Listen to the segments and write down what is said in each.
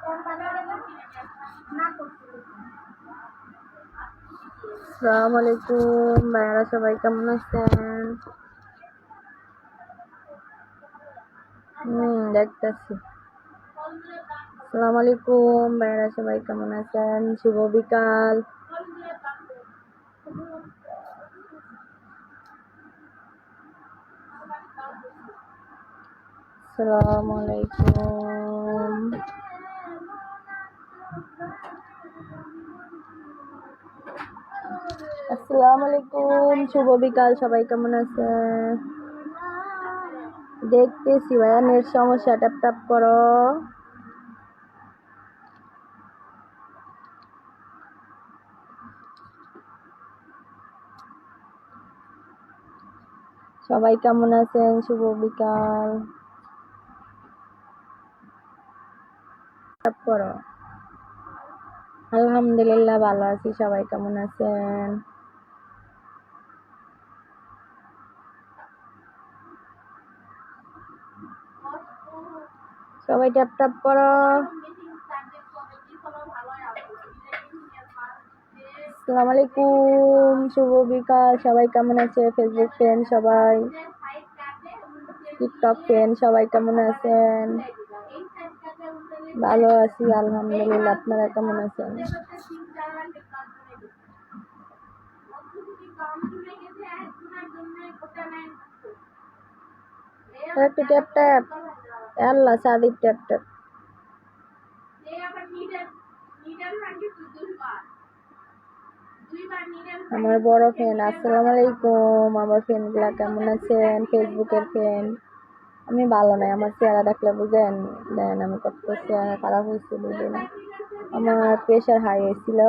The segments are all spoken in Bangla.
আসসালামু আলাইকুম ভাইয়ারা, সবাই কেমন আছেন? দেখতেছি। আসসালামু আলাইকুম ভাইয়ারা, সবাই কেমন আছেন? শুভ বিকাল। আসসালামু আলাইকুম। আসসালামু আলাইকুম, শুভ বিকাল, সবাই কেমন আছেন? দেখতেছি ভাইয়া, নেট সমস্যা, ট্যাপ ট্যাপ করো। সবাই কেমন আছেন? শুভ বিকাল, ট্যাপ করো। আলহামদুলিল্লাহ ভালো আছি, সবাই কেমন আছেন? সবাই ট্যাপ ট্যাপ করো। আসসালামু আলাইকুম, শুভ বিকাল, সবাই কেমন আছে? ফেসবুক ফ্রেন্ড সবাই, টিকটক ফ্রেন্ড সবাই কেমন আছেন? ভালো আছি আলহামদুলিল্লাহ, আপনারা কেমন আছেন? একটু ট্যাপ ট্যাপ, আল্লাহ সাদিক ট্যাপ ট্যাপ। আমার বড় ফ্রেন্ড, আসসালামু আলাইকুম। আমার ফ্রেন্ড গুলা কেমন আছেন? ফেসবুকের ফ্রেন্ড। আমি ভালো নাই, আমার চেহারা দেখলে বুঝেন দেন আমি কত চেহারা খারাপ হয়েছে বুঝেন। আমার প্রেশার হাই হয়েছিল।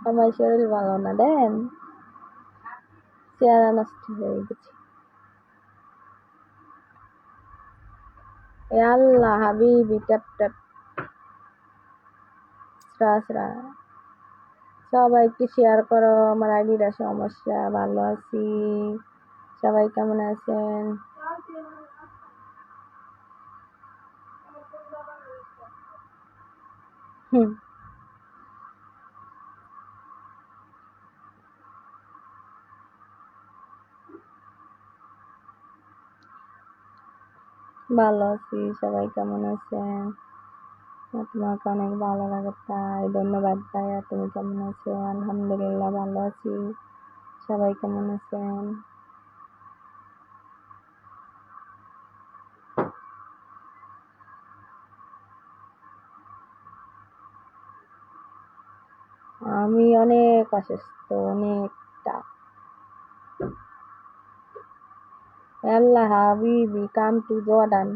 আমার শরীর ভালো না দেন, চেহারা নষ্ট হয়ে গেছে। আল্লাহ হাবিবি ট্যাপ ট্যাপ। সবাই একটু শেয়ার করো, আমার আইডিটা সমস্যা। ভালো আছি, সবাই কেমন আছেন? ভালো আছি, সবাই কেমন আছেন? তোমাকে অনেক ভালো লাগে তাই ধন্যবাদ ভাইয়া। তুমি কেমন আছো? আলহামদুলিল্লাহ ভালো আছি, সবাই কেমন আছেন? আমি অনেক অসুস্থ, অনেকটা। আল্লাহ হাবিবি কাম টু জর্ডান।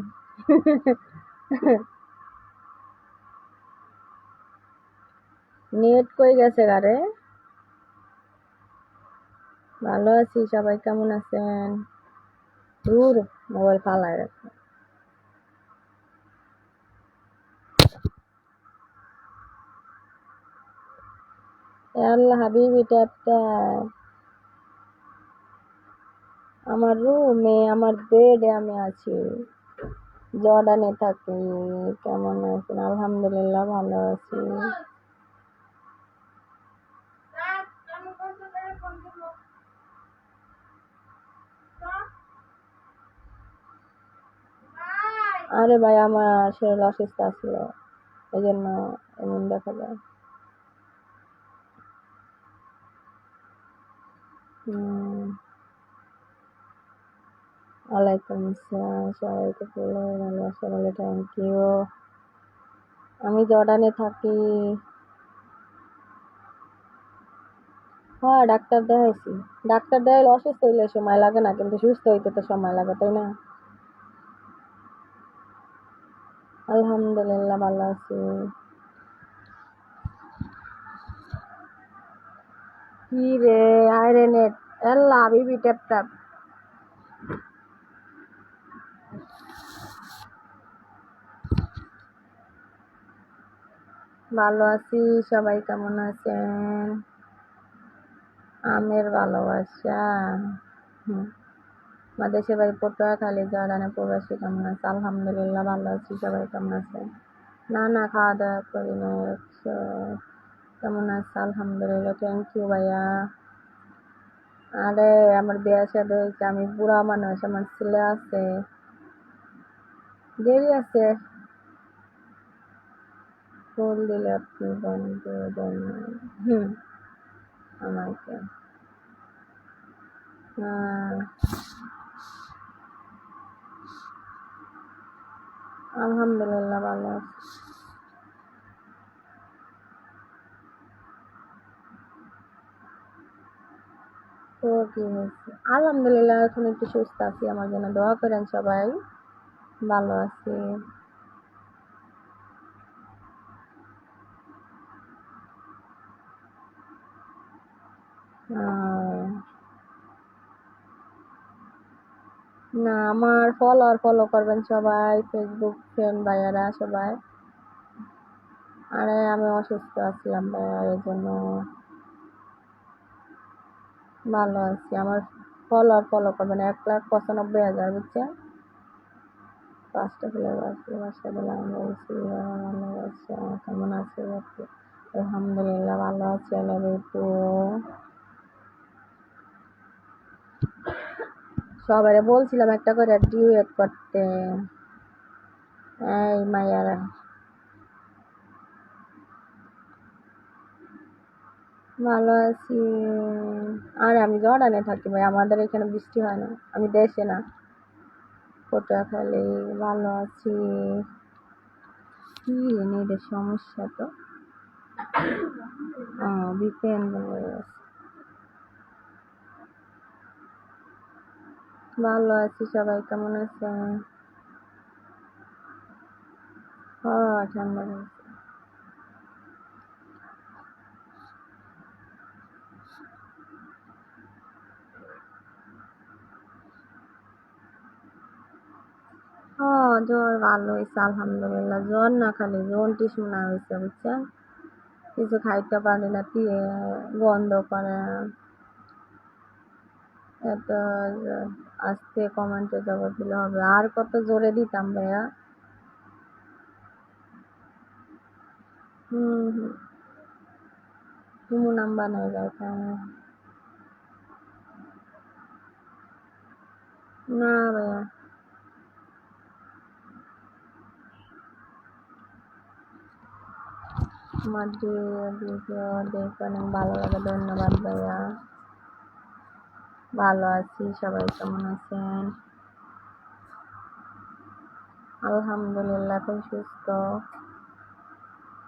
নেট কই গেছে গারে? ভালো আছি, সবাই কেমন আছেন? দূর, মোবাইল ফালায় রাখো। আল্লাহ হাবিবি ট্যাপ ট্যাপ। আমার রুমে, আমার বেডে আমি আছি, জর্ডানে থাকি। কেমন আছেন? আলহামদুলিল্লাহ ভালো আছি। আরে ভাই, আমার শরীর অসুস্থ ছিল, এই জন্য এমন দেখা যায়। ওয়ালাইকুম আসসালাম, সবাইকে বলে ভালোবাসা বলে থ্যাংক ইউ। আমি জর্ডানে থাকি। হ্যাঁ, ডাক্তার দেখাইছি। ডাক্তার দেখাইলে অসুস্থ হইলে সময় লাগে না, কিন্তু সুস্থ হইতে তো সময় লাগে, তাই না? আলহামদুলিল্লাহ ভালো আছি। কি রে, আইরে নেট। আল্লাহ হাবিবি ট্যাপ ট্যাপ। ভালো আছি, সবাই কেমন আছেন? আমের ভালোবাসা। হুম। আমার দেশের বাড়ি পটুয়াখালী, জর্ডানে প্রবাসী কেমন আছে? আলহামদুলিল্লাহ ভালো আছি, সবাই কেমন আছে? না না, খাওয়া দাওয়া করি না। কেমন আছে? আলহামদুলিল্লাহ, থ্যাংক ইউ ভাইয়া। আরে আমার বিয়ে শাদী হয়েছে, আমি বুড়া মানুষ, আমার ছেলে আছে, দেরি আছে। ফুল দিলে আপনি বন্ধ দেন না। হুম। আমাকে আলহামদুলিল্লাহ ভালো আছি। তো কি হয়েছে? আলহামদুলিল্লাহ এখন একটু সুস্থ আছি, আমার জন্য দোয়া করেন সবাই। ভালো আছি। না, আমার ফলো করবেন সবাই, ফেসবুক ফ্রেন্ড ভাইয়ারা সবাই। আরে আমি অসুস্থ আছিলাম ভাইয়া, এই জন্য। ভালো আছি, আমার ফলো করবেন, 1,95,000 বুঝছেন। 5টা ফ্লেভার ফ্লেভারটা দিলাম, আমরা বলছি ভালোবাসা কেমন আছে আপনি? আলহামদুলিল্লাহ ভালো আছি, আই লাভ ইউ টু। সবাই বলছিলাম একটা করে ডিউয়েট করতে। এই মাইয়ারা। ভালো আছি। আরে আমি জর্ডানে থাকি ভাই, আমাদের এখানে বৃষ্টি হয় না, আমি দেশে না, পটুয়াখালী। ভালো আছি। কি নেটের সমস্যা তো। ভিপিএন বলে আছে। ভালো আছি, সবাই কেমন আছে? ঠান্ডা হয়েছে। জ্বর ভালো হয়েছে আলহামদুলিল্লাহ, জ্বর না খালি জন্ডিস মনে হয়েছে বুঝছেন। কিছু খাইতে পারি না, গন্ধ করে। এত আজকে কমেন্টে জবাব দিলে হবে? আর কত জোরে দিতাম ভাইয়া। হুম হুম। নাম্বার নেই যায়। না ভাইয়া। আমার ভিডিও দেখে অনেক ভালো লাগে, ধন্যবাদ ভাইয়া। ভালো আছি, সবাই কেমন আছেন? আলহামদুলিল্লাহ এখন সুস্থ।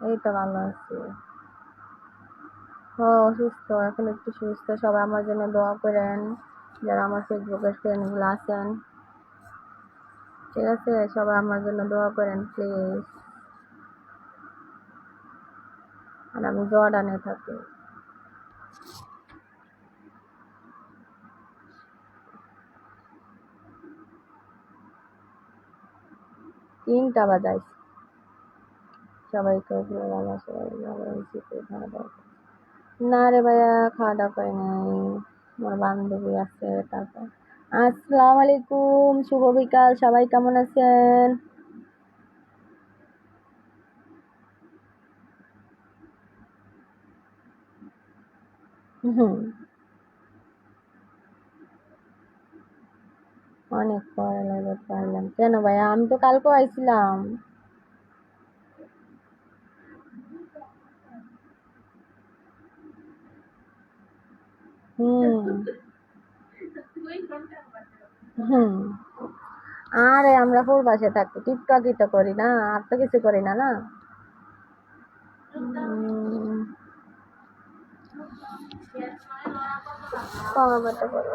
এই তো ভালো আছি। অসুস্থ, এখন একটু সুস্থ। সবাই আমার জন্য দোয়া করেন, যারা আমার ফেসবুকের ফ্রেন্ডগুলো আছেন। ঠিক আছে, সবাই আমার জন্য দোয়া করেন প্লিজ। আর আমি জর্ডানে থাকি। 3টা বাজাইছে। সবাইকে ভালোবাসা, ভালো আছি, খাওয়া দাওয়া। না রে ভাইয়া, খাওয়া দাওয়া করে নাই, আমার বান্ধবী আছে। তারপর আসসালামু আলাইকুম, শুভ বিকাল, সবাই কেমন আছেন? হুম। অনেক পরে লাগে পারলাম কেন ভাইয়া, আমি তো কালকেও আইছিলাম। হুম হুম। আরে আমরা পূর্বাসে থাকি, টিকটকই তো করি না, আর তো কিছু করি না না। কমাতে করে।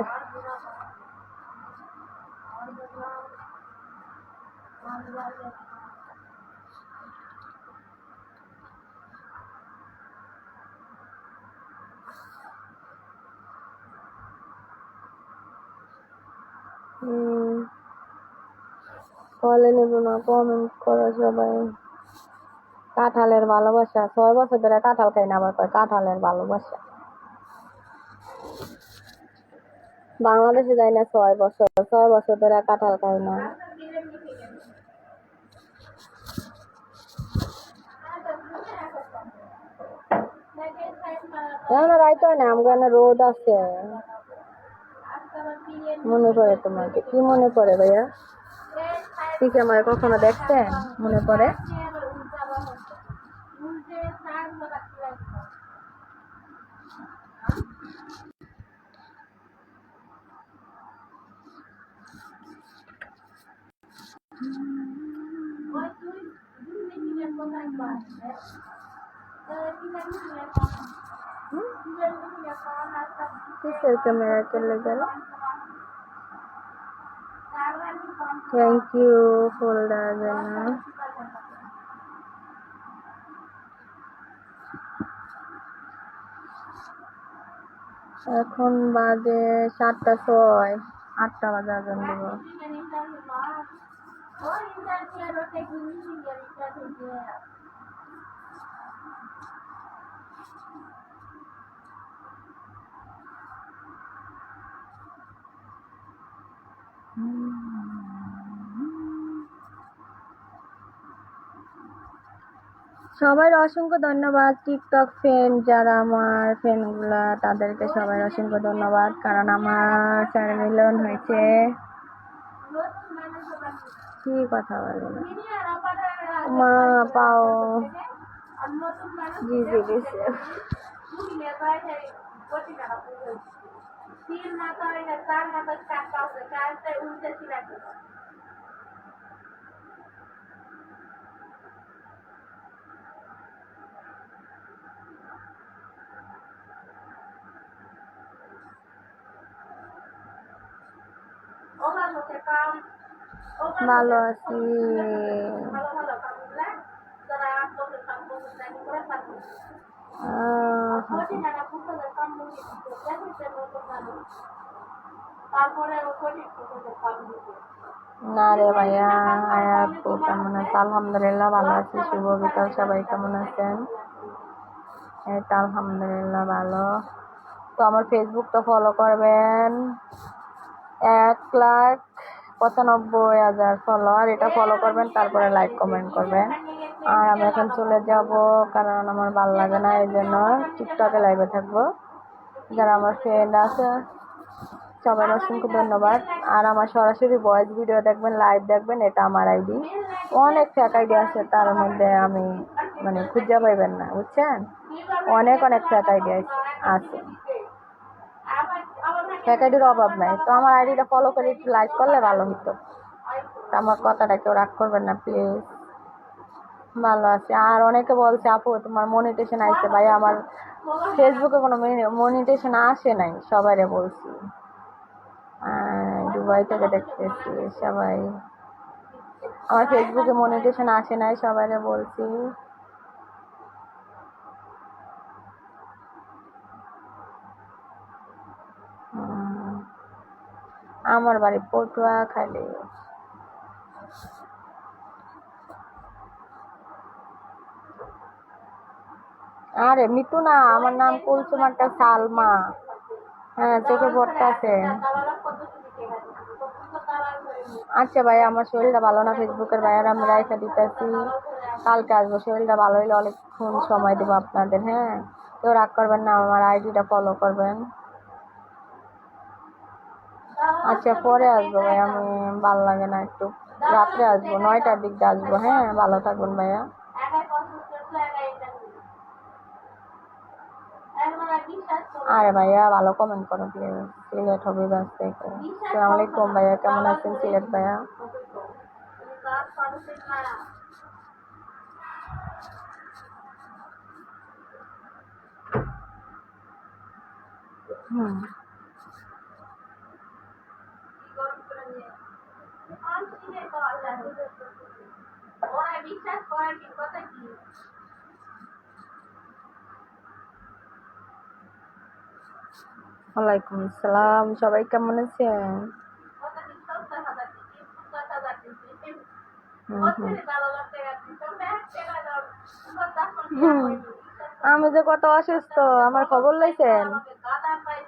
কলে নেব না, কমেন্ট করো সবাই। কাঁঠালের ভালোবাসা, 6 বছর ধরে কাঁঠাল খাই না, আবার কয় কাঁঠালের ভালোবাসা। বাংলাদেশে যাই না 6 বছর, 6 বছর ধরে কাঁঠাল খাই না। এখন রাইতে হয় না, আমার রোদ আছে। মনে পড়ে তোমাকে? কি মনে পড়ে ভাইয়া? ঠিক আমার কখনো দেখছেন? মনে পড়ে? কিসের ক্যামেরা চলে গেল? থ্যাংক ইউ ফোল্ডার জন্য। এখন বাজে 7:06, 8টা বাজার জন্য দিব। সবাই অসংখ্য ধন্যবাদ। টিকটক ফ্রেন্ড যারা আমার ফ্রেন্ডগুলা, তাদেরকে সবাই অসংখ্য ধন্যবাদ, কারণ আমার 4 মিলিয়ন হয়েছে। কি কথা বলে না মা পাও? জি জি দিছে। ভালো আছি। না রে ভাইয়া, আপু কেমন আছে? আলহামদুলিল্লাহ ভালো আছি। শুভ বিকাল, সবাই কেমন আছেন? এই তো আলহামদুলিল্লাহ ভালো। তো আমার ফেসবুকটা ফলো করবেন, 1,95,000 ফলোয়ার, এটা ফলো করবেন, তারপরে লাইক কমেন্ট করবেন। আর আমি এখন চলে যাব, কারণ আমার ভালো লাগে না, এই জন্য টিকটকে লাইভে থাকবো। যারা আমার ফ্রেন্ড আছে সবার অসংখ্য ধন্যবাদ। আর আমার সরাসরি ভয়েস ভিডিও দেখবেন, লাইভ দেখবেন, এটা আমার আইডি। অনেক ফেক আইডি আছে, তার মধ্যে আমি মানে খুঁজে পাইবেন না, বুঝছেন? অনেক অনেক ফেক আইডি আছে, ফেক আইডির অভাব নাই। তো আমার আইডিটা ফলো করে একটু লাইক করলে ভালো হতো। আমার কথাটা কেউ রাগ করবেন না প্লিজ। ভালো আছে। আর অনেকে বলছে আপু তোমার মনিটেশন আইছে। ভাই আমার ফেসবুকে কোনো মনিটেশন আসে নাই, সবাইরে বলছি। দুবাই থেকে দেখতেছি সবাই, আমার ফেসবুকে মনিটেশন আসে নাই, সবাইরে বলছি। আমার বাড়ি পটুয়াখালী। আরে মিতু না, আমার নাম কুলসুম একটা সালমা। হ্যাঁ, চোখে পড়তেছে। আচ্ছা ভাই, আমার শরীরটা ভালো না, ফেসবুকের ভাইয়ার আমি রাইখা দিতেছি, কালকে আসবো। শরীরটা ভালো হইলে অনেকক্ষণ সময় দেবো আপনাদের। হ্যাঁ, কেউ রাগ করবেন না, আমার আইডিটা ফলো করবেন। আচ্ছা পরে আসবো ভাই, আমি ভালো লাগে না, একটু রাত্রে আসবো, 9টার দিক দিয়ে আসবো। হ্যাঁ, ভালো থাকবেন ভাইয়া। আরে ভাইয়া ভালো কমেন্ট করো প্লিজ, সিলেট হবিগঞ্জ থেকে। আসসালামু আলাইকুম ভাইয়া, কেমন আছেন সিলেট ভাইয়া? হুম, ওয়ালাইকুম আসসালাম, সবাই কেমন আছেন? হুম হুম। হুম। আমি যে কত অসুস্থ, আমার খবর লইছেন?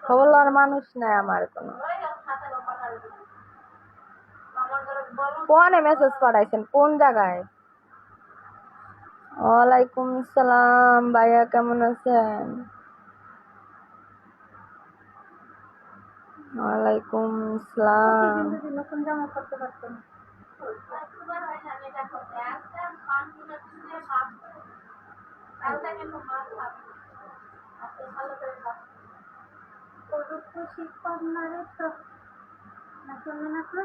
খবর লওয়ার মানুষ নাই আমার কোনো। কোনে মেসেজ পাঠাইছেন, কোন জায়গায়? ওয়ালাইকুম সালাম ভাইয়া, কেমন আছেন? ওয়ালাইকুম সালাম। নতুন জামা পড়তে পারতেন। শীত কম না রে তো না চলবে না তো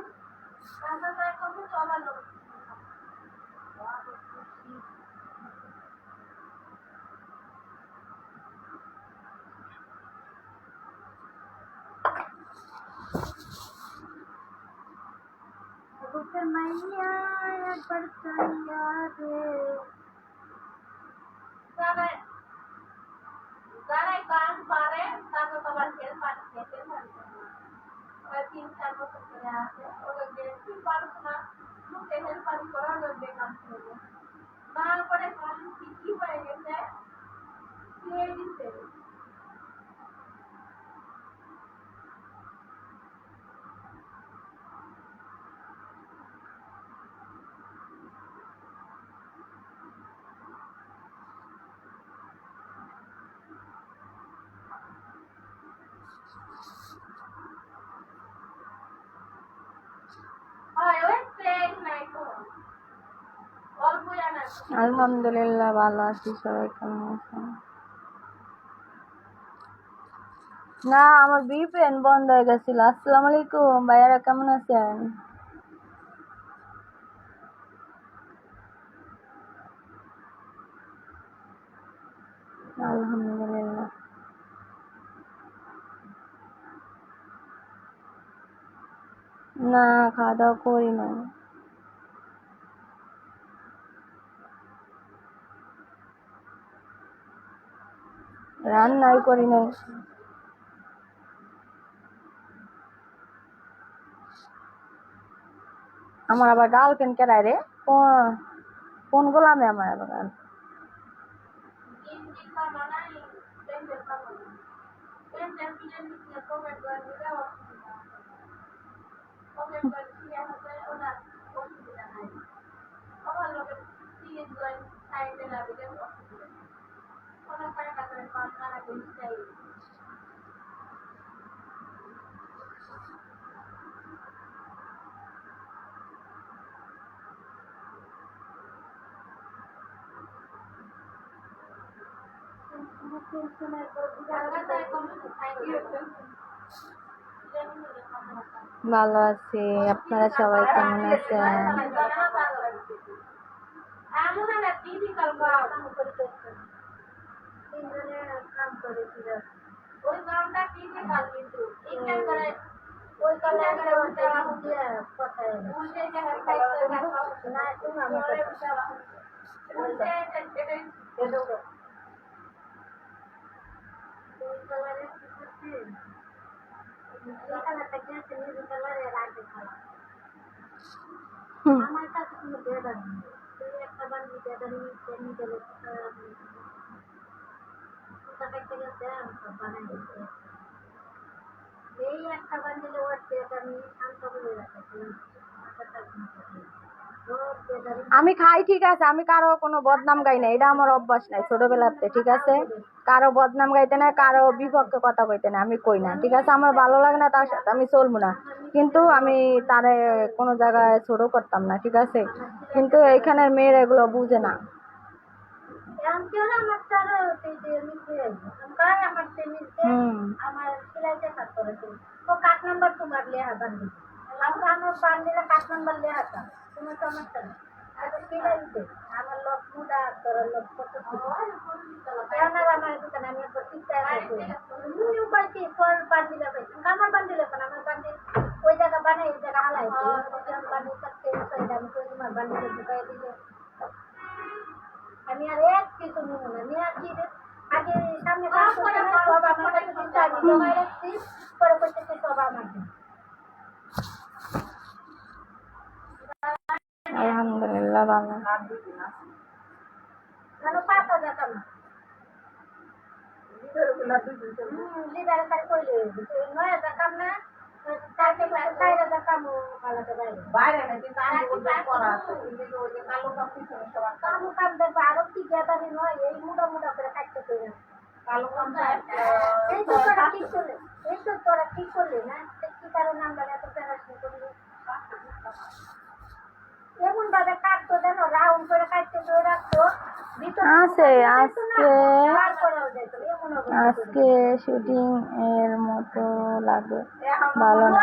মাইয়া একবার চাইয়া রে যারাই গান পারে তাকে তোমার খেল পাঠিয়ে ওরা 3-4 বছর ধরে আছে ওরা বেশি পড়াশোনা মুখে হেল্পারি করার জন্য কাজ করবে না করে খালি কি হয়ে গেছে দিয়ে দিতে আলহামদুলিল্লাহ ভালো আছি, সবাই কেমন আছেন? না, আমার ভিপিএন বন্ধ হয়ে গেছিল। আসসালামু আলাইকুম ভাইয়ারা, কেমন আছেন? আলহামদুলিল্লাহ। না, খাওয়া দাওয়া করি না, রান্নাই করি নাই। আমার আবার গার্লফ্রেন্ড কেডায় রে? কোন গোলামে আমার আবার ভালো আছি, আপনারা সবাই কেমন আছেন? আমার কাছে কোনো বেদার নেই, তুই একটা বান্ধবী বেদার নিয়ে গেলে এই একটা বান্ডিলে ওর বেদার নিয়ে শান্ত হয়ে রাখে। আমি খাই ঠিক আছে, আমি কারো কোনো বদনাম গাই না, এটা আমার অভ্যাস নাই ছোটবেলাতে, ঠিক আছে? কারো বদনাম গাইতে না, কারো বিপক্ষে কথা কইতে না, আমি কই না, ঠিক আছে? আমার ভালো লাগে না তার সাথে আমি চলবো না, কিন্তু আমি তারে কোনো জায়গায় ছোট করতাম না, ঠিক আছে? কিন্তু এইখানের মেয়েরা এগুলো বুঝে না। আমি আর এক কিছু নেব না, নিয়ে আসছি আগে সামনে সব আমার কাছে চিন্তা আমি জমায় রাখছি, পরে করতেছি সব আমার। আলহামদুলিল্লাহ ভালো। লিডারে তাই কইলে নয় দেখাম না তাকে বাইরে দেখাম বাইরে না কিন্তু আমি করা আছে কিন্তু ওই যে কালো কাম পিছনে সবার কালো কাম দেখবে আরো কি গ্যাদারি নয় এই মুড়া মুড়া করে কাটতে কইরা কালো কাম এই তো তোরা ঠিক করলে এই তো তোরা ঠিক করলে না কি কারণে আমরা এত প্যারাশন করলি এমন ভাবে কাটতো যেন রাউন্ড করে কাটতে ধরে রাখতো আছে আজকে শুটিং এর মতো লাগে ভালো না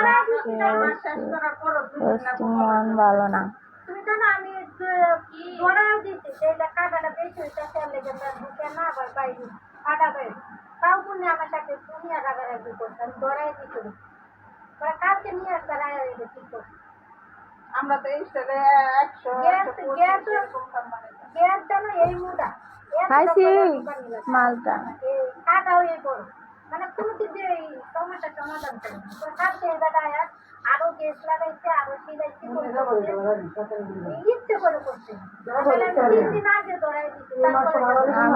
পোস্টিং মন ভালো না তুমি জানো আমি দৌড়াও দিচ্ছি সেইটা কাটাটা বেশি হইতে লেগে ঢুকে না আবার বাইরে কাটা বাইরে তাও পুণ্য আমার সাথে তুমি আর রাগারাগি করছো আমি দৌড়াই দিচ্ছি কালকে নিয়ে আসতে রাগারাগি ঠিক করছি আমরা তো এই সাথে 100 জানো এই মুদা খাইছি মালটা কাটাও এই বড় মানে কোনো দিক দিয়ে এই সমস্যা সমাধান করে কালকে এই বেটায় আরো গ্যাস লাগাইছে আরো সিলাইছে ইচ্ছে করে করছে আমি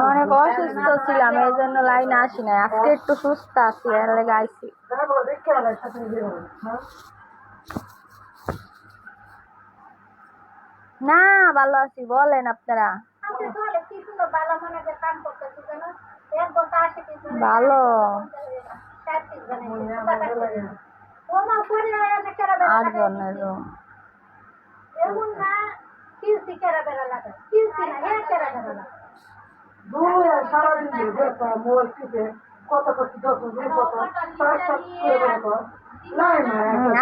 অনেক অসুস্থ ছিলাম এই জন্য লাইনে আসি নাই আজকে একটু সুস্থ আছি এর লেগে আইছি না ভালো আছি বলেন আপনারা ভালো 8 জনের রুম এমন না কিউসি কেরা বেড়া লাগা কিউসি না হ্যাঁ কেরা বেড়া লাগা সারাদিন মোবাইল টিপে কত কত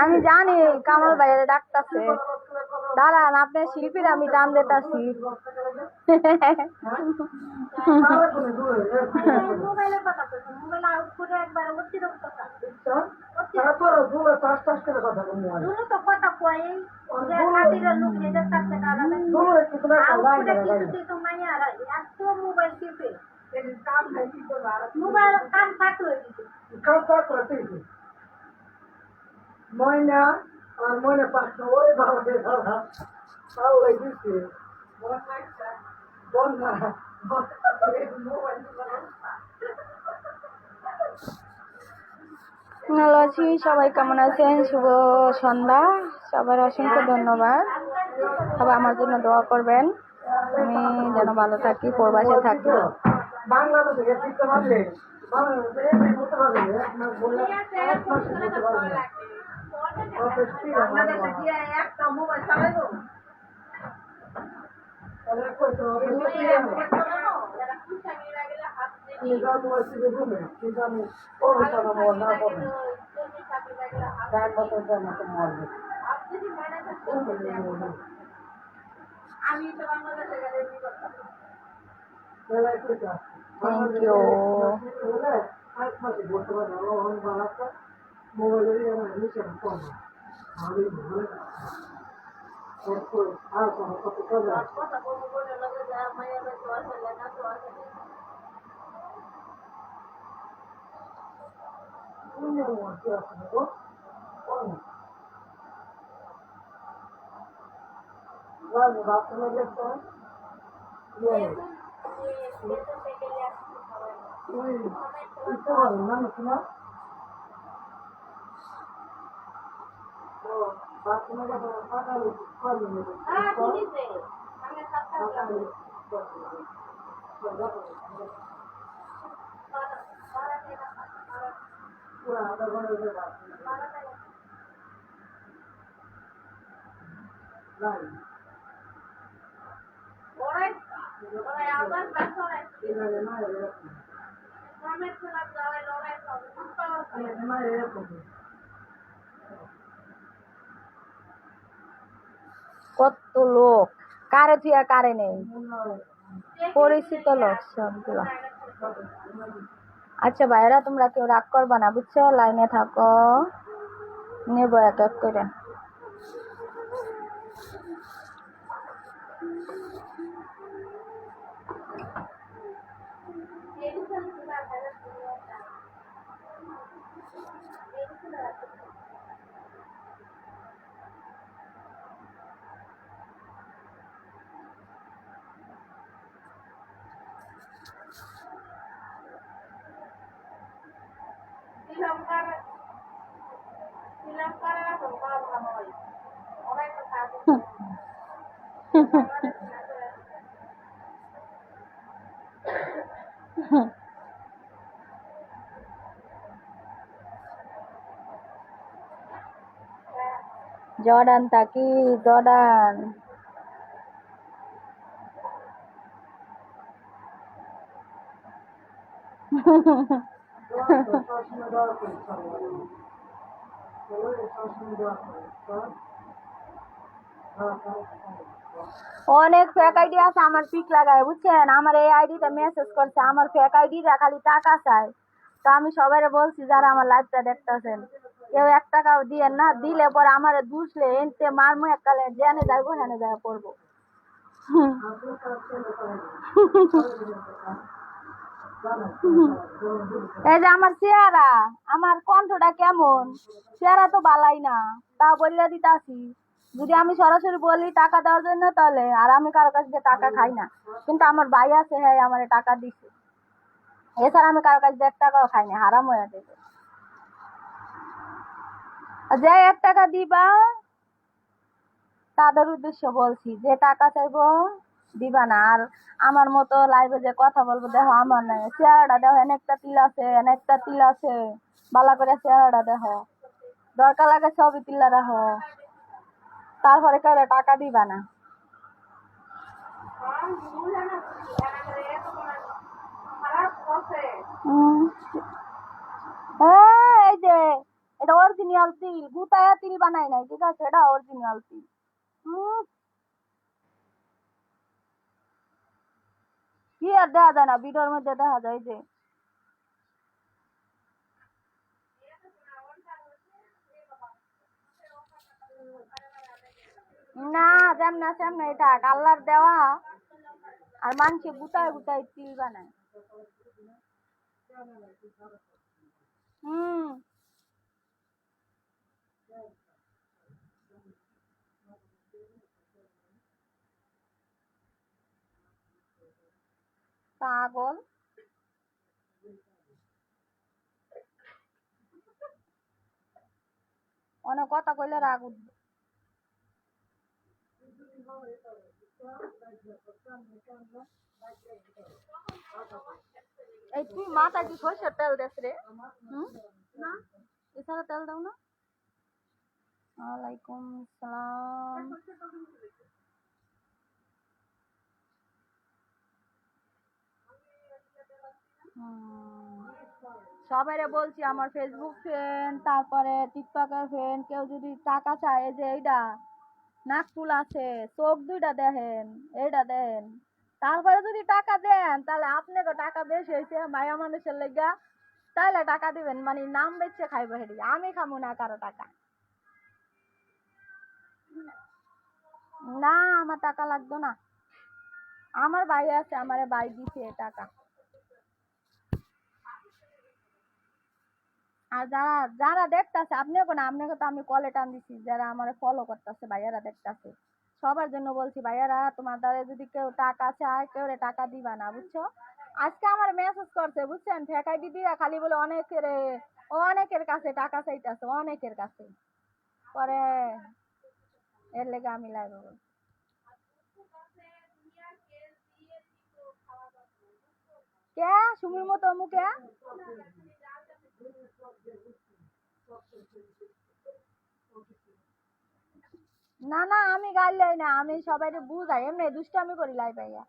আমি জানি কামাল ভাইয়ের ডাকতেছে দাঁড়ান আপনার শিল্পীর আমি টান দিতেছি মোবাইলের কথা বলছো মোবাইল আউট করে একবার অতিরিক্ত তো কথা কয় যে খাতিরের লোক নিজের সাথে আলাদা মাইয়া আর এত মোবাইল টিপে মোবাইল কান ফাট হয়ে গেছে ময়না আর ময়না পাঁচটা ওই ভালো ভালো দিচ্ছে বন্যা ভালো আছি সবাই কেমন আছেন শুভ সন্ধ্যা সবার অসংখ্য ধন্যবাদ সবাই আমার জন্য দোয়া করবেন আমি যেন ভালো থাকি প্রবাসে থাকি বাংলাদেশে শিখতে পারলে বাংলাদেশে করতে পারলে একটা মোবাইল চালাইবো আমি তো বাংলাদেশে গেলে থ্যাংক ইউ কত লোক কারে থিয়া কারে নেই পরিচিত লোক সবগুলো আচ্ছা ভাইরা তোমরা কেউ রাগ করবা না বুঝছো লাইনে থাকো নেবো এক এক করে জর্ডান থাকি, জর্ডান। অনেক ফেক আইডি আছে আমার পিক লাগায়, বুঝছেন? আমার এই আইডিতে মেসেজ করছে, আমার ফেক আইডিটা খালি টাকা চাই। তো আমি সবাই বলছি যারা আমার লাইভটা দেখতেছেন, কেউ 1 টাকাও দিয়েন না, দিলে পরে আমার দুষলে এনতে মারমু, এককালে জেনে যাইবো, হেনে যায় পড়বো। এই যে আমার চেহারা, আমার কণ্ঠটা কেমন, চেহারা তো বালাই না, তা বললে দিতাছি। যদি আমি সরাসরি বলি টাকা দেওয়ার জন্য, তাহলে আর আমি কারো কাছে দিয়ে টাকা খাই না, কিন্তু আমার ভাই আছে, হ্যাঁ আমার টাকা দিছে। এছাড়া আমি কারো কাছে 1 টাকাও খাই না, হারাম হয়ে যাবে। যে 1 টাকা দিবা তাদের উদ্দেশ্য বলছি, যে টাকা চাইবো দিবা না। আর আমার মতো লাইভে যে কথা বলবো, দেখো আমার নাই, চেহারাটা দেখো, এনে একটা তিল আছে, এনে একটা তিল আছে, ভালো করে চেহারাটা দেখো, দরকার লাগে ছবি তুলে রাখো, তারপরে কেউ টাকা দিবা না। হ্যাঁ, এই যে এটা অরিজিনাল তিল, গুতায়া তিল বানাই নাই, ঠিক আছে? এটা অরিজিনাল তিল। কি আর দেখা যায় না, ভিডিওর মধ্যে দেখা যায় যে না, যেমন সেমন এটা আল্লাহর দেওয়া, আর মানুষে গুতায় গুতায় তিল বানায়। হুম, পাগল। অনেক কথা কইলে রাগ উঠবে। এই তুই মাথায় কি সরষের তেল দেস রে? না, এছাড়া তেল দাও না। ওয়ালাইকুম সালাম। সবাইরে বলছি আমার ফেসবুক ফ্রেন্ড, তারপরে টিকটকের ফ্রেন্ড, কেউ যদি টাকা চায়, এই যে এইটা নাকফুল আছে, চোখ দুইটা দেখেন, এইটা দেন, তারপরে যদি টাকা দেন, তাহলে আপনাকে টাকা বেশি হয়েছে মায়া মানুষের লেগা, তাহলে টাকা দিবেন, মানে নাম বেচে খাইবো, হেঁটে আমি খামো না কারো টাকা। না, আমার টাকা লাগতো না, আমার ভাই আছে, আমার ভাই দিছে টাকা। আর যারা যারা দেখতাছে, আপনিও না, আপনাকে তো আমি কলে টান দিছি, যারা আমার ফলো করতেছে, ভাইয়ারা দেখতাছে, সবার জন্য বলছি, ভাইয়ারা তোমাদের যদি কেউ টাকা চায়, কেউ টাকা দিবা না, বুঝছো? আজকে আমার মেসেজ করছে, বুঝছেন, ঠেকাই দিদিরা খালি বলে অনেকের কাছে টাকা চাইতেছে, অনেকের কাছে, পরে এর লেগে আমি লাইভ। কে সুমির মতো মুখে? না না, আমি গাইলাই না, আমি সবাই বুঝাই, এমনি দুষ্টামি করি লাই পাইয়া।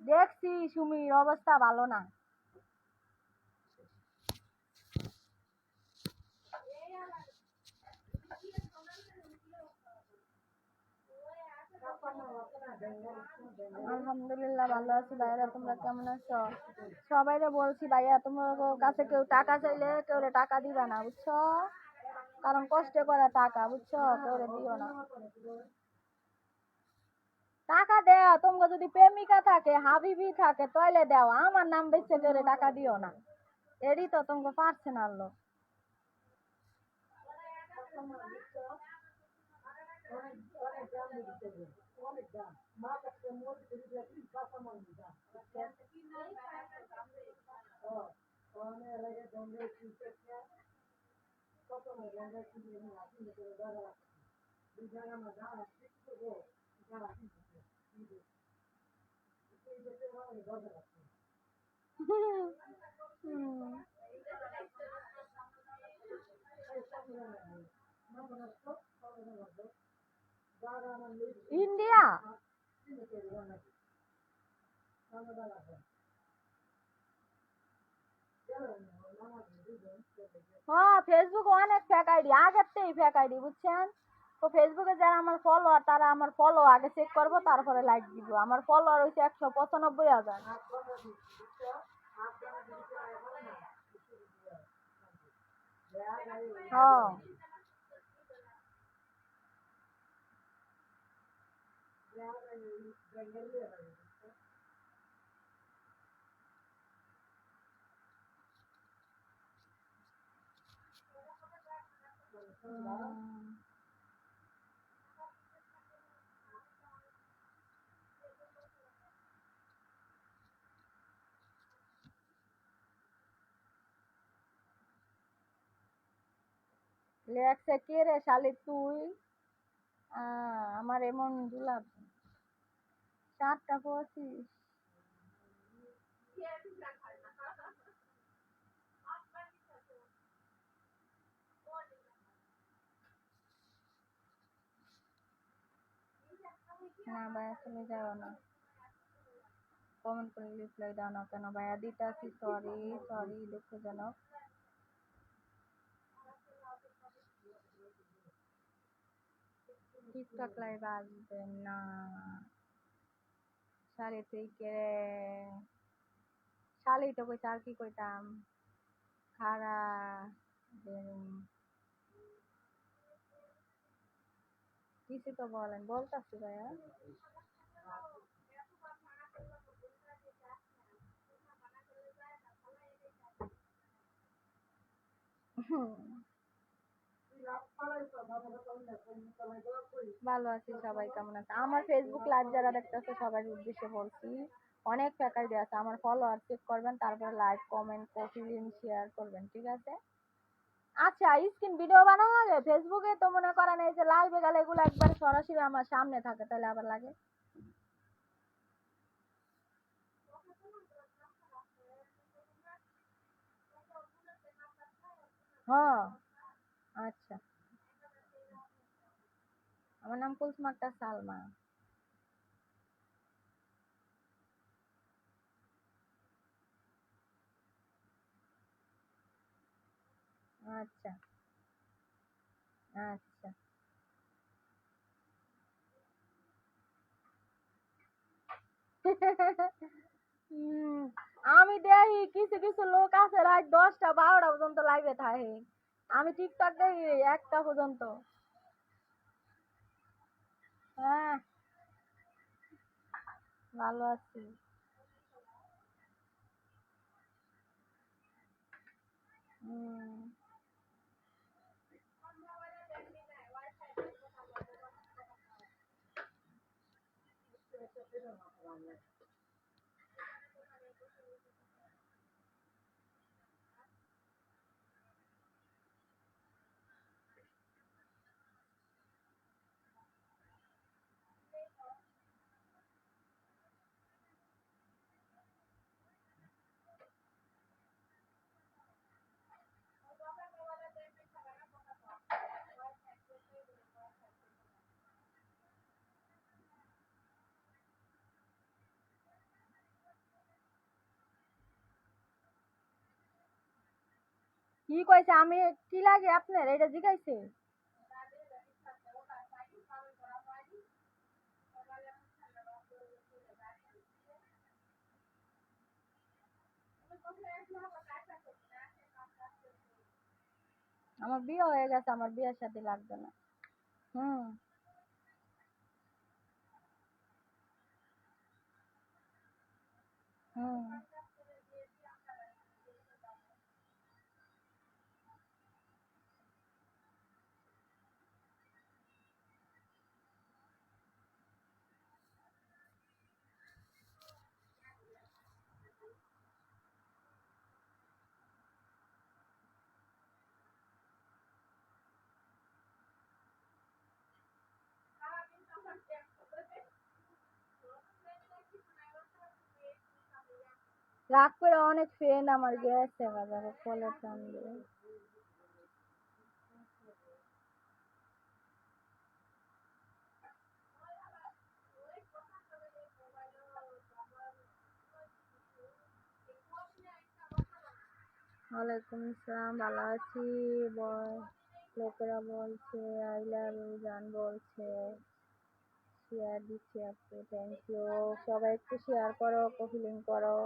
দেখছি সুমির অবস্থা ভালো না। আলহামদুলিল্লাহ ভালো আছি। ভাইয়ারা তোমরা কেমন আছো? সবাইরে বলছি, ভাইয়া তোমার কাছে কেউ টাকা চাইলে কেউ টাকা দিবা না, বুঝছো? কারণ কষ্ট করে টাকা, বুঝছো? কেউ দিও না টাকা। দেও তোমার যদি প্রেমিকা থাকে, হাবিবি থাকে, তাইলে দেও, আমার নাম বেচে কেউ টাকা দিও না, এরই তো তোমাকে পার্সোনাল লোক। ইন্ডিয়া হ্যাঁ ফেসবুক অনেক ফেক আইডি আগের থেকেই ফেক আইডি বুঝছেন তো ফেসবুকে যারা আমার ফলোয়ার তারা আমার ফলো আগে চেক করবো তারপরে লাইক দিব আমার ফলোয়ার হয়েছে 195,000 হ্যাঁ লেখছে কে রে শালি তুই আমার এমন দুলাভ 4:25 না ভাইয়া তুমি যাও না কমেন্ট করে রিপ্লাই দাও না কেন ভাইয়া দিতাছি সরি সরি দুঃখজনক টিকটক লাইভ আসবেন না শালি তুই কে রে শালি তো কইতে আর কি কইতাম খারা কিছু তো বলেন বলতাছি ভাইয়া ভালো আছি সবাই কেমন আছে আমার ফেসবুক লাইভ যারা দেখতেছে সবার উদ্দেশ্যে বলছি অনেক ফ্যাকাল্টি আছে আমার ফলোয়ার চেক করবেন তারপরে like comment copy link share করবেন ঠিক আছে আচ্ছা স্ক্রিন ভিডিও বানানো লাগে ফেসবুকে তো মনে করেন এই যে লাইভে গেলে এগুলো একবার সরাসরি আমার সামনে থাকে তাহলে আবার লাগে হ্যাঁ আচ্ছা আমার নাম কুলসুম আক্তার সালমা আচ্ছা আচ্ছা আমি দেখি কিছু কিছু লোক আছে রাত 10টা 12টা পর্যন্ত লাইভে থাকে আমি টিকটক দেখি 1টা পর্যন্ত হ্যাঁ ভালো আছি কি কইছে আমি কি লাগে আপনার এটা জিগাইছে আমার বিয়ে হয়ে গেছে আমার বিয়ের সাথে লাগবে না হুম হুম রাগ করে অনেক ফ্রেন্ড আমার গেছে বাজারে কলের টান দিয়ে। ওয়ালাইকুম আসসালাম, ভালো আছি। লোকেরা বলছে আই লাভ ইউ জান বলছে, শেয়ার দিচ্ছি আপু, থ্যাংক ইউ। সবাই একটু শেয়ার করো, কপিলিং করো।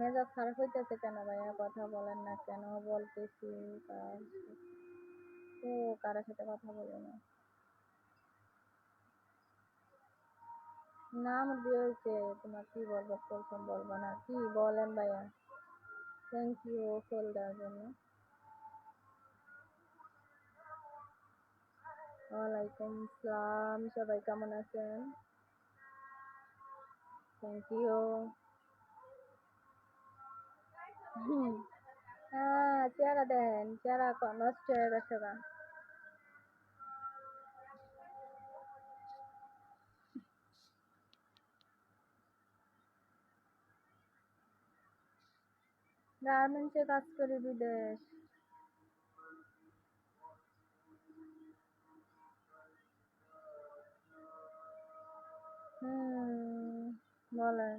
মেজাজ খারাপ হইতেছে কেন ভাইয়া? কথা বলেন না কেন? বলতেছি তো কারোর সাথে কথা বলে না। না আমার বিয়ে হয়েছে, তোমার কি বলবো, প্রথম বলবো না কি বলেন ভাইয়া? থ্যাংক ইউ ফেল দেওয়ার জন্য। ওয়ালাইকুম আসসালাম, সবাই কেমন আছেন? Thank you. হ্যাঁ চেহারা দেন, চেহারা নষ্ট হয়ে গেছে গা। গার্মেন্টসে কাজ করি, বিদেশ। বলেন।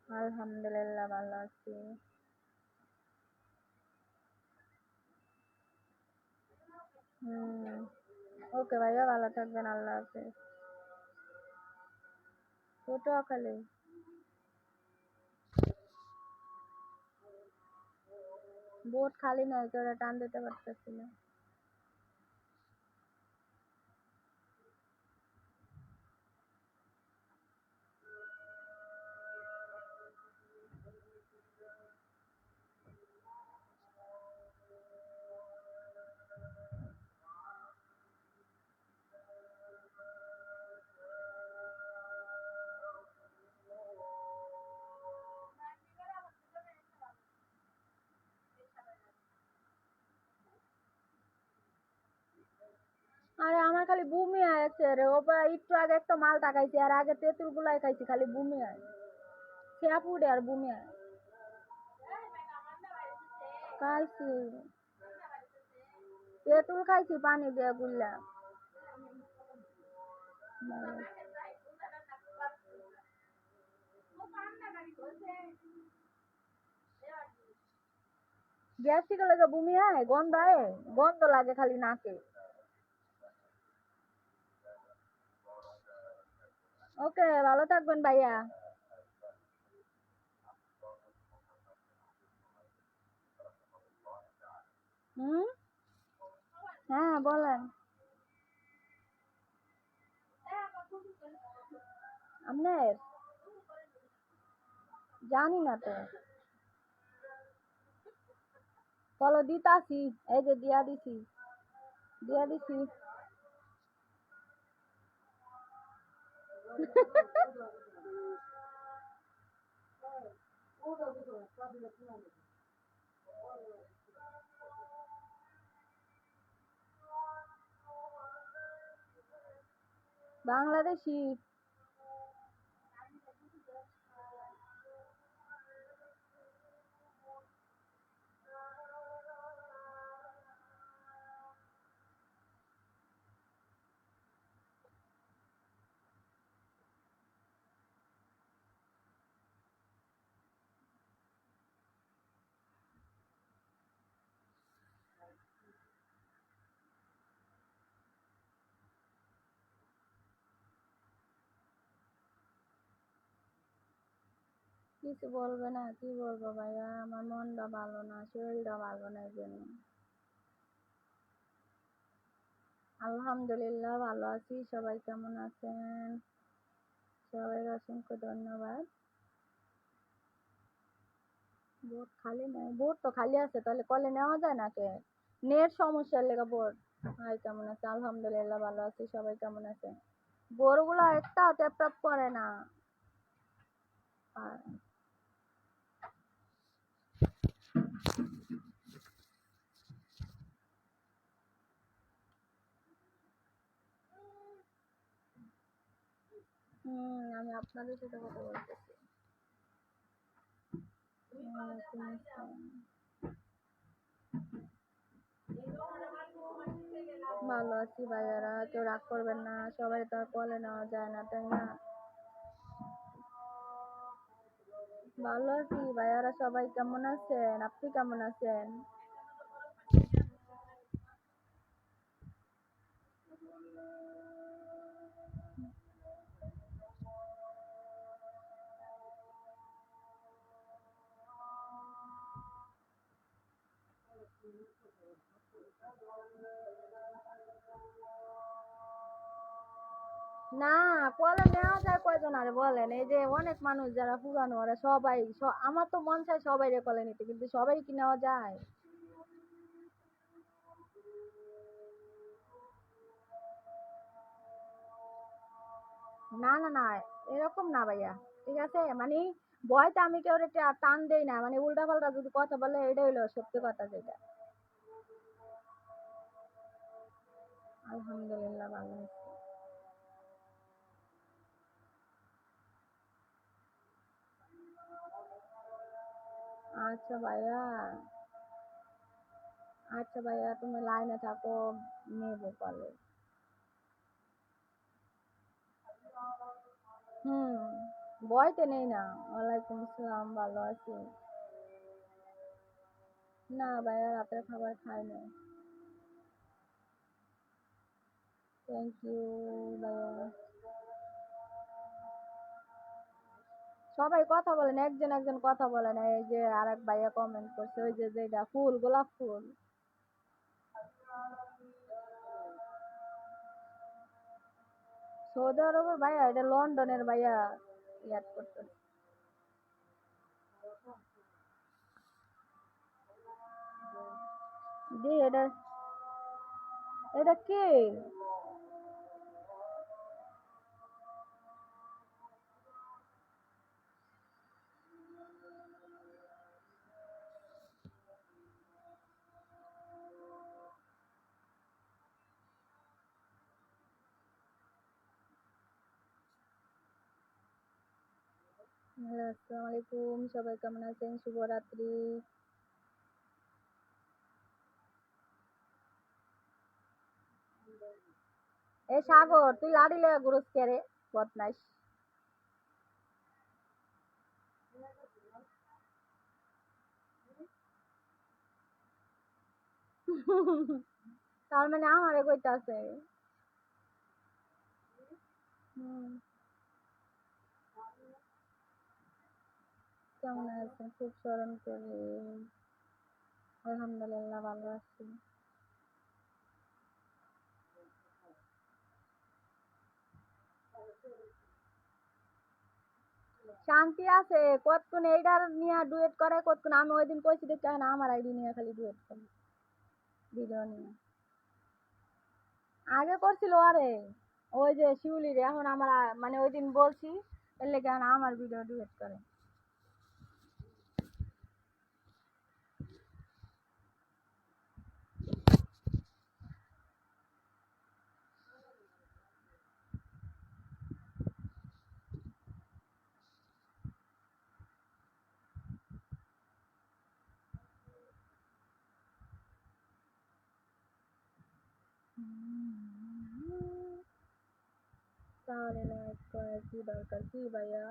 আলহামদুলিল্লাহ ভালো আছি। ওকে ভাইয়া, ভালো থাকবেন, আল্লাহ হাফেজ। পটুয়াখালী। বোট খালি নাই, কেউ টান দিতে পারতেছি না। আরে আমার খালি বমি আসছে রে, একটু আগে একটা মালটা খাইছি, আর আগে তেঁতুল গুলাই খাইছি, খালি বমি আয়, খেয়া পুড়ে আর বমি আয়। খাইছি, তেঁতুল খাইছি পানি দিয়ে গুললা। গ্যাস্ট্রিক লাগে বমি আয়, গন্ধ আয়, গন্ধ লাগে খালি নাকে। ওকে ভালো থাকবেন ভাইয়া। হ্যাঁ বলেন। আপনার জানি না তো, বলো দিতাছি, এই যে দিয়া দিছি, দিয়া দিছি। বাংলাদেশি। কিছু বলবে না? কি বলবো ভাইয়া, আমার মনটা ভালো না, শরীরটা ভালো না, এই জন্য। আলহামদুলিল্লাহ ভালো আছি। সবাই কেমন আছেন? সবাইকে অসংখ্য ধন্যবাদ। বোট খালি নেই, বোট তো খালি আছে, তাহলে কলে নেওয়া যায় না কে? নেট সমস্যার লেগে বোট। ভাই কেমন আছে? আলহামদুলিল্লাহ ভালো আছি। সবাই কেমন আছে? বোরগুলো একটাও ট্যাপ ট্যাপ করে না। আর আমি আপনাদের সাথে কথা বলতেছি। ওয়ালাইকুম আসসালাম। ভালো আছি ভাইয়ারা, কেউ রাগ করবেন না, সবাই তো আর কলে নেওয়া যায় না, তাই না? ভালো আছি ভাইয়ারা, সবাই কেমন আছেন? আপনি কেমন আছেন? না, কলে নেওয়া যায় কয়জন আরে বলেন? এই যে অনেক মানুষ যারা পুরানো ওরা সবাই আমার তো মন চায় সবাই রে কলে নিতে, কিন্তু সবাই কি নেওয়া যায়? না না না, এরকম না ভাইয়া, ঠিক আছে? মানে ভয়তে আমি কেউ টান দেই না, মানে উল্টা পাল্টা যদি কথা বলে, এটা হইলো সত্যি কথা যেটা। আলহামদুলিল্লাহ ভালো আছি। আচ্ছা ভাইয়া, আচ্ছা ভাইয়া তুমি লাইনে থাকো, নেবো কলে। হুম, ভয়তে নেই না। ওয়ালাইকুম আসসালাম, ভালো আছি। না ভাইয়া, রাতের খাবার খাই নাই। থ্যাংক ইউ ভাইয়া। সবাই কথা বলেন, একজন একজন কথা বলেন। এই যে আরেক ভাইয়া কমেন্ট করছে, ওই যে যেটা ফুল, গোলাপ ফুল। সৌদি আরবের ভাইয়া, এটা লন্ডনের ভাইয়া ইয়াদ করতে। জি, এটা এটা কে? হ্যালো, আসসালামু আলাইকুম, সবাই কেমন আছেন? শুভরাত্রি। এ সাগর, তুই লাড়ি লয়ে ঘুরোস কে রে? বদমাইশ। তার মানে আমারে কইতাছে। হুম, কেমন আছেন? খুব স্মরণ করি। আলহামদুলিল্লাহ ভালো আছি। শান্তি আছে কতক্ষণ এইটার নিয়ে ডুয়েট করে, কতক্ষণ আমি ওই দিন কইছি দেখতে হয় না, আমার আইডি নিয়ে খালি ডুয়েট করে ভিডিও নিয়ে। আগে করছিল আরে, ওই যে শিউলি রে, এখন আমার মানে ওই দিন বলছি এর লেগে এখন আমার ভিডিও ডুয়েট করে। তাহলে লাইক করার কি দরকার কি ভাইয়া?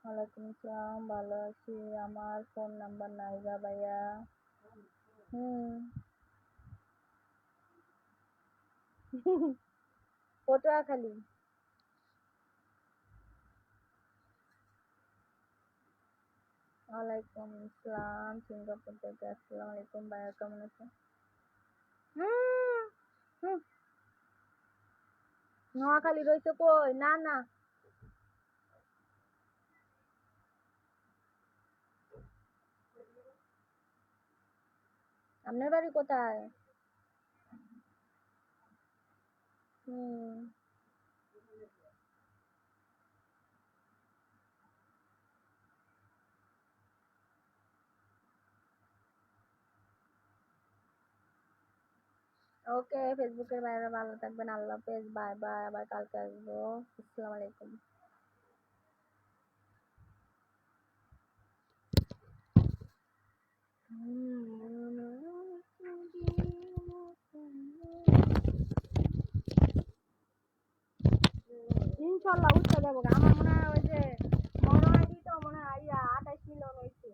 ওয়ালাইকুম আসসালাম, ভালো আছি। আমার ফোন নাম্বার নাই গা ভাইয়া। হুম। পটুয়াখালী। ওয়ালাইকুম আসসালাম, সিঙ্গাপুর থেকে। আসসালামু আলাইকুম ভাইয়া, কেমন আছেন? হুম হুম, নোয়াখালী রয়েছে কই? না না, আপনার বাড়ি কোথায়? হুম, ওকে, ফেসবুকের বাইরে ভালো থাকবেন। আল্লাহ হাফেজ, বাই বাই, আবার কালকে আসবো। আসসালামু আলাইকুম। ইনশাল্লাহ উঠতে যাবো, আমার মনে হয় ওই যে মনে হয় দিত, মনে হয় 28 মিলিয়ন হয়েছে।